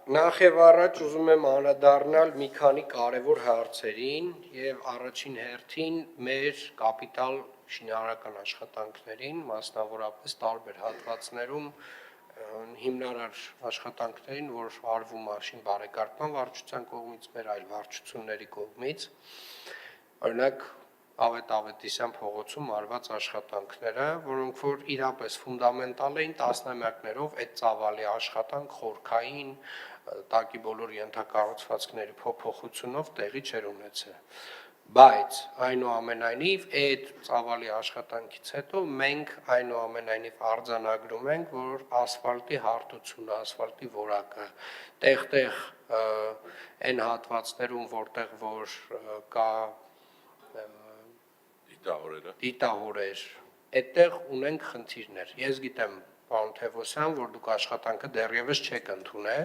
Նախ եւ առաջ ուզում եմ անդրադառնալ մի քանի կարևոր հարցերին եւ առաջին հերթին մեր կապիտալ շինարարական աշխատանքներին, մասնավորապես տարբեր հատվածներում հիմնարար աշխատանքներին, որ արվում աշին բարեկարգման վարչության կողմից, մեր այլ վարչությունների կողմից, օրինակ Ավետ Ավետիսյան փողոցում արված աշխատանքները, որոնք որ իրապես ֆունդամենտալ էին տասնամյակներով այդ ծավալի աշխատանք խորքային տակի բոլոր ենթակառուցվածքների փոփոխությունով տեղի չեր ունեցել։ Բայց այնուամենայնիվ այդ ծավալի աշխատանքից հետո մենք այնուամենայնիվ արձանագրում ենք, որ ասֆալտի հարթությունը, ասֆալտի որակը, տեղ-տեղ այն հատվածներում, որտեղ որ կա դիտահորեր, այդտեղ ունենք խնդիրներ։ Ես գիտեմ, պարոն Թևոսյան, որ դուք աշխատանքը դեռևս չեք ընդունել,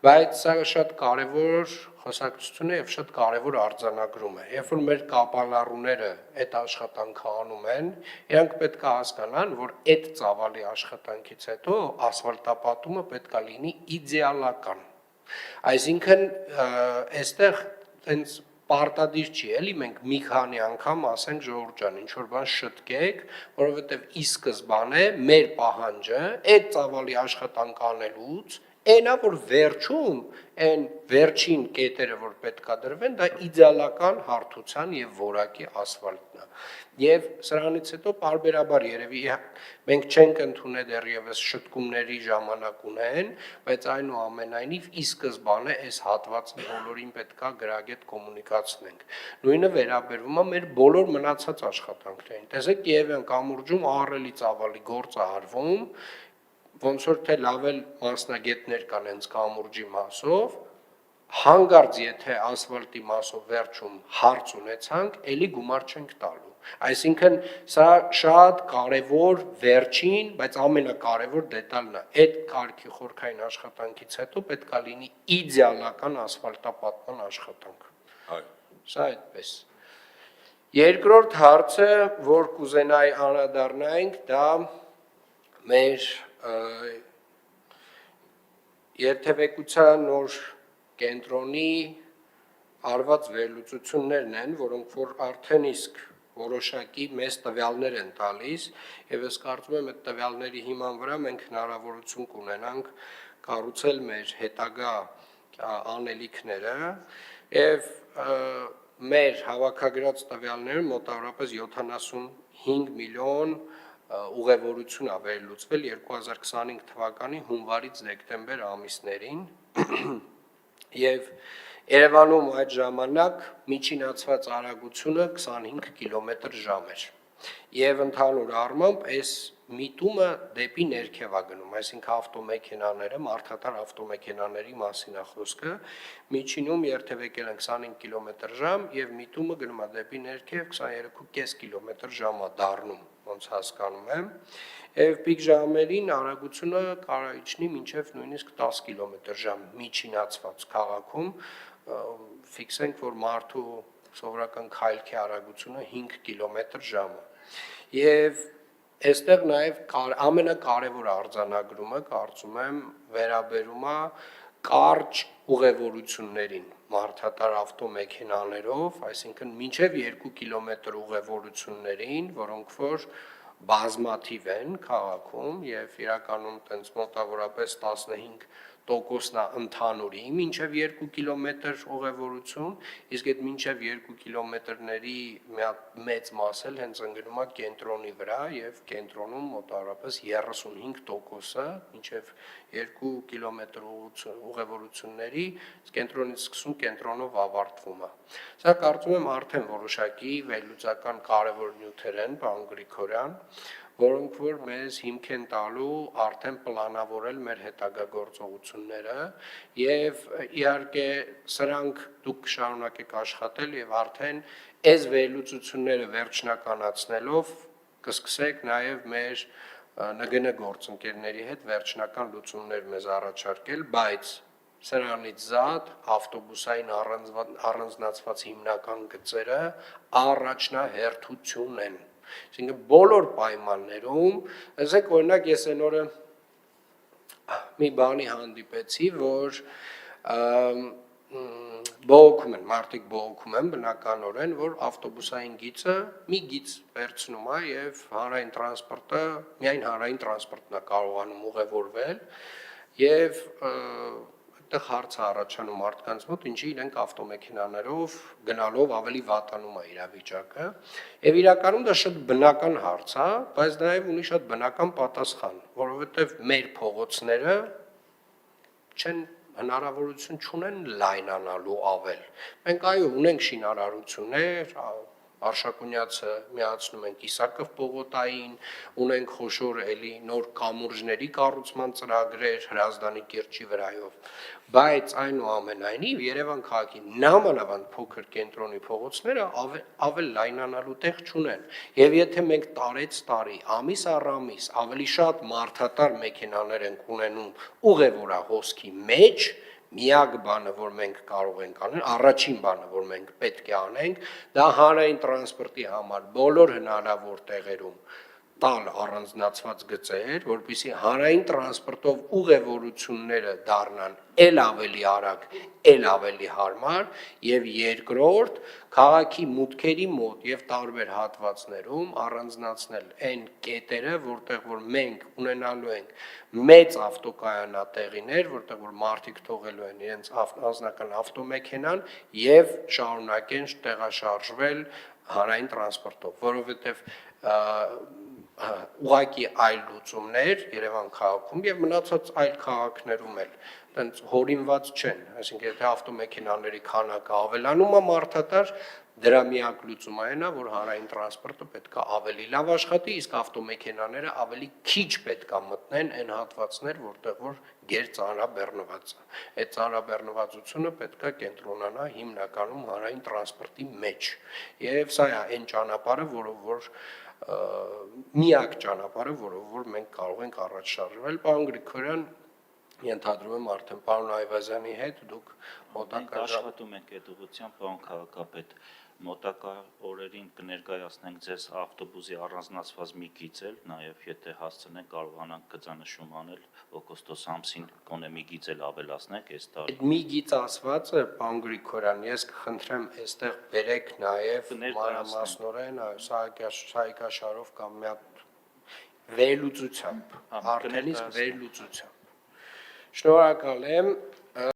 բայց սա շատ կարևոր խոսակցություն է եւ շատ կարևոր արձանագրում է։ Երբ որ մեր կապալառուները այդ աշխատանքը անում են, իրանք պետք է հասկանան, որ այդ ծավալի աշխատանքից հետո ասֆալտապատումը պետք է լինի իդեալական։ Այսինքն, այստեղ այնց պարտադիր չի, էլի մենք մի քանի անգամ ասենք Ժողովուրդ ջան, ինչ որ բան շտկեք, որովհետև ի սկզբանե մեր պահանջը այդ ծավալի աշխատանք անելուց այնա որ վերջում այն վերջին կետերը որ պետքա դրվեն, դա իդեալական հարթության եւ որակի ասֆալտն է։ Եվ սրանից հետո պարբերաբար երևի մենք չենք ընդունել դեռևս շտկումների ժամանակ ունեն, բայց այնուամենայնիվ ի սկզբանե այս հատվածը բոլորին պետքա գրագետ կոմունիկացնենք։ Նույնը վերաբերվում է մեր բոլոր մնացած աշխատանքներին։ Տեսեք, Կիևյան կամուրջում ահռելի ծավալի գործ է արվում, ոնց որ թե լավ էլ մասնագետներ կան հենց կամուրջի մասով, հանգարց եթե ասֆալտի մասով վերջում հարց ունեցանք, էլի գումար չենք տալու։ Այսինքն սա շատ կարևոր վերջին, բայց ամենակարևոր դետալն է։ Այդ կարգի խորքային աշխատանքից հետո պետք է լինի իդեալական ասֆալտապատման աշխատանք։ Սա այդպես։ Երկրորդ հարցը, որ կուզենայի անդրադառնանք, դա մեր երթևեկության նոր կենտրոնի արված վերլուծություններն են, որոնք որ արդեն իսկ որոշակի մեծ տվյալներ են տալիս, եւ ես կարծում եմ այդ տվյալների հիման վրա մենք հնարավորություն կունենանք կառուցել մեր հետագա անելիքները եւ մեր հավաքագրած տվյալները մոտավորապես 75 միլիոն ուղևորություն է վերլուծվել 2025 թվականի հունվարից դեկտեմբեր ամիսներին եւ Երևանում այդ ժամանակ միջինացված արագությունը 25 կմ/ժ էր եւ ընդհանուր առմամբ այս միտումը դեպի ներքև է գնում, այսինքն ավտոմեքենաները, մարդատար ավտոմեքենաների մասին է խոսքը, միջինում երթևեկել են 25 կմ/ժ եւ միտումը գնում է դեպի ներքև 23.5 կմ/ժ է դառնում, ոնց հասկանում եմ, եւ պիկ ժամերին արագությունը կարող է իջնի մինչեւ նույնիսկ 10 կմ/ժ միջինացված քաղաքում, ֆիքսենք, որ մարդու սովորական քայլքի արագությունը 5 կմ/ժ է։ Եվ այստեղ նաև ամենակարևոր արձանագրումը, կարծում եմ, վերաբերում է կարճ ուղևորություններին մարդատար ավտոմեքենաներով, այսինքն մինչև 2 կիլոմետր ուղևորություններին, որոնք որ բազմաթիվ են քաղաքում եւ իրականում տենց մոտավորապես 15%-ն է ընդհանուրի մինչև 2 կիլոմետր ուղևորություն, իսկ այդ մինչև 2 կիլոմետրների մեծ մաս էլ հենց ընկնում է կենտրոնի վրա եւ կենտրոնում մոտավորապես 35%-ը մինչև 2 կիլոմետր ուղևորությունների կենտրոնից սկսում կենտրոնով ավարտվում է։ Սա կարծում եմ արդեն որոշակի վերլուծական կարևոր նյութեր են, պարոն Գրիգորյան, որոնք որ մեզ հիմք են տալու արդեն պլանավորել մեր հետագա գործողությունները եւ իհարկե սրանք դուք կշարունակեք աշխատել եւ արդեն այս վերլուծությունները վերջնականացնելով կսկսեք նաեւ մեր ՆԳՆ գործընկերների հետ վերջնական լուծումներ մեզ առաջարկել, բայց սրանից զատ ավտոբուսային առանձնացված հիմնական գծերը առաջնահերթություն են։ Այսինքն բոլոր պայմաններում, ասեք օրինակ ես այն օրը մի բանի հանդիպեցի, որ բողոքում են, մարդիկ բողոքում են բնականորեն, որ ավտոբուսային գիծը մի գիծ վերցնում է եւ հանրային տրանսպորտը, միայն հանրային տրանսպորտն է կարողանում ուղևորվել եւ այդտեղ հարց է առաջանում մարդկանց մոտ, ինչի իրենք ավտոմեքենաներով գնալով ավելի վատանում է իրավիճակը եւ իրականում դա շատ բնական հարց է, բայց նաեւ ունի շատ բնական պատասխան, որովհետեւ մեր փողոցները չեն հնարավորություն չունեն լայնանալու ավել։ Մենք այո ունենք շինարարություններ, Արշակունյացը միացնում ենք Իսակով պողոտային, ունենք խոշոր էլի նոր կամուրջների կառուցման ծրագրեր Հրազդանի կիրճի վրայով, բայց այնուամենայնիվ Երևան քաղաքի նամանավանդ փոքր կենտրոնի փողոցները ավել լայնանալու տեղ չունեն։ Եվ եթե մենք տարեց տարի, ամիս առ ամիս ավելի շատ մարդատար մեքենաներ ենք ունենում ուղևորահոսքի մեջ, միակ բանը, որ մենք կարող ենք անել, առաջին բանը, որ մենք պետք է անենք, դա հանրային տրանսպորտի համար բոլոր հնարավոր տեղերում տալ առանձնացված գծեր, որպեսզի հանրային տրանսպորտով ուղևորությունները դառնան ել ավելի արագ, ել ավելի հարմար եւ երկրորդ քաղաքի մուտքերի մոտ եւ տարբեր հատվածներում առանձնացնել այն կետերը, որտեղ որ մենք ունենալու ենք մեծ ավտոկայանատեղիներ, որտեղ որ մարդիկ թողելու են իրենց անձնական ավտոմեքենան եւ շարունակեն տեղաշարժվել հանրային տրանսպորտով, որովհետեւ ուղղակի այլ լուծումներ Երևան քաղաքում եւ մնացած այլ քաղաքներում էլ տենց հորինված չեն, այսինքն եթե ավտոմեքենաների քանակը ավելանում է մարդատար, դրա միակ լուծումը այն է, որ հանրային տրանսպորտը պետք է ավելի լավ աշխատի, իսկ ավտոմեքենաները ավելի քիչ պետք է մտնեն այն հատվածներ, որտեղ որ գերծանրաբեռնված է։ Այդ ծանրաբեռնվածությունը պետք է կենտրոնանա հիմնականում հանրային տրանսպորտի մեջ։ Եվ սա է այն ճանապարհը, որով որ միակ ճանապարհը, որով որ մենք կարող ենք առաջ շարժվել։ Պարոն Գրիգորյան, ենթադրում եմ արդեն պարոն Այվազյանի հետ դուք մոտակա աշխատում ենք այդ ուղղությամբ, պարոն քաղաքապետ, մոտակա օրերին կներկայացնենք ձեզ ավտոբուսի առանձնացված մի գիծ էլ, նաև եթե հասցնենք կարողանանք գծանշում անել օգոստոս ամսին գոնե մի գիծ էլ ավելացնենք այս տարի։ Այդ մի գիծ ասվածը, պարոն Գրիգորյան, ես կխնդրեմ այստեղ բերեք նաև մանրամասնորեն, Սահակաշարով կամ մի հատ վերլուծությամբ, արդեն իսկ վերլուծությամբ։ Շնորհակալ եմ,